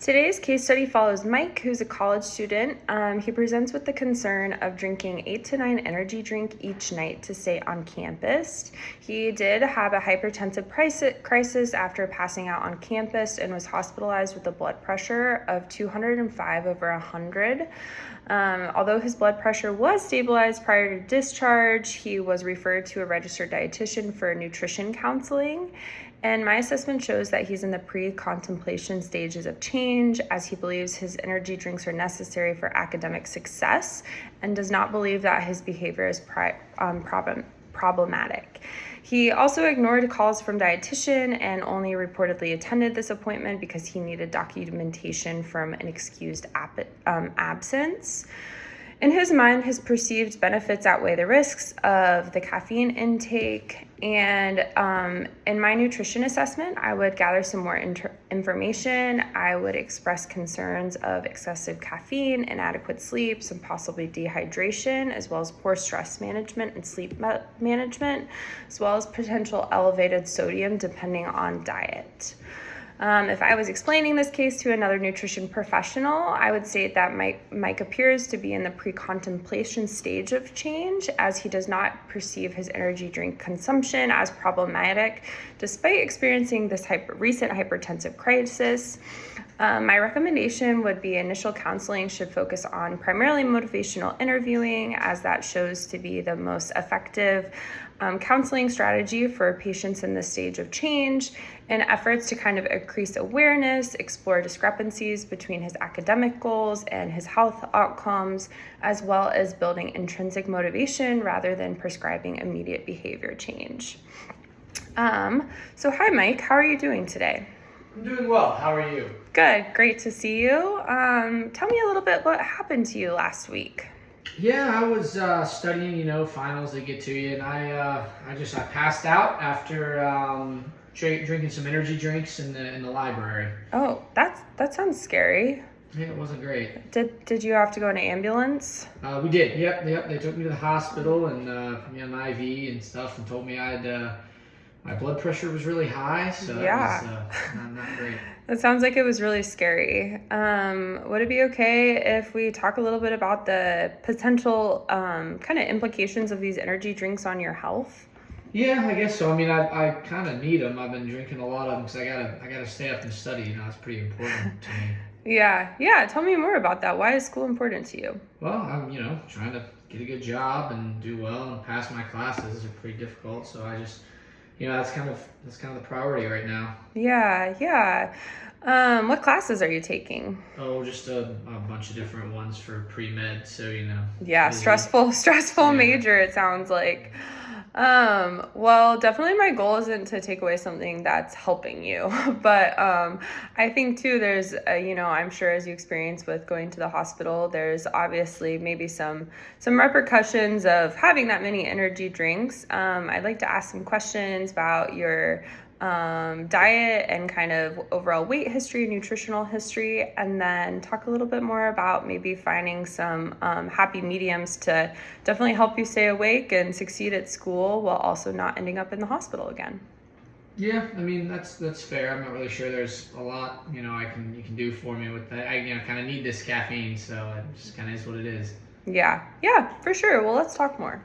Today's case study follows Mike, who's a college student. He presents with the concern of drinking 8 to 9 energy drink each night to stay on campus. He did have a hypertensive crisis after passing out on campus and was hospitalized with a blood pressure of 205/100. Although his blood pressure was stabilized prior to discharge, he was referred to a registered dietitian for nutrition counseling. And my assessment shows that he's in the pre-contemplation stages of change, as he believes his energy drinks are necessary for academic success and does not believe that his behavior is problematic. He also ignored calls from dietitian and only reportedly attended this appointment because he needed documentation from an excused absence. In his mind, his perceived benefits outweigh the risks of the caffeine intake. And in my nutrition assessment, I would gather some more information. I would express concerns of excessive caffeine, inadequate sleep, some possibly dehydration, as well as poor stress management and sleep management, as well as potential elevated sodium depending on diet. If I was explaining this case to another nutrition professional, I would say that Mike appears to be in the pre-contemplation stage of change, as he does not perceive his energy drink consumption as problematic, despite experiencing this recent hypertensive crisis. My recommendation would be initial counseling should focus on primarily motivational interviewing, as that shows to be the most effective counseling strategy for patients in this stage of change, and efforts to kind of increase awareness, explore discrepancies between his academic goals and his health outcomes, as well as building intrinsic motivation rather than prescribing immediate behavior change. So hi, Mike. How are you doing today? I'm doing well. How are you? Good. Great to see you. Tell me a little bit what happened to you last week. Yeah, I was studying, finals, they get to you, and I passed out after drinking some energy drinks in the library. Oh, that sounds scary. Yeah, it wasn't great. Did you have to go in an ambulance? We did. Yep. They took me to the hospital and put me on an IV and stuff, and told me my blood pressure was really high, so Yeah. That was not great. That sounds like it was really scary. Would it be okay if we talk a little bit about the potential kind of implications of these energy drinks on your health? Yeah, I guess so. I mean, I kind of need them. I've been drinking a lot of them because I gotta stay up and study. It's pretty important to me. Yeah. Tell me more about that. Why is school important to you? Well, I'm trying to get a good job and do well and pass my classes. Are pretty difficult, so I just that's kind of the priority right now. Yeah. What classes are you taking? Oh, just a bunch of different ones for pre-med. So Yeah, busy. stressful Yeah. major. It sounds like. Well, definitely my goal isn't to take away something that's helping you, but I think too there's I'm sure as you experience with going to the hospital, there's obviously maybe some repercussions of having that many energy drinks. I'd like to ask some questions about your diet and kind of overall weight history, nutritional history, and then talk a little bit more about maybe finding some happy mediums to definitely help you stay awake and succeed at school while also not ending up in the hospital again. Yeah, I mean that's fair. I'm not really sure there's a lot you can do for me with that. I kind of need this caffeine, so it just kind of is what it is. Yeah, for sure. Well, let's talk more.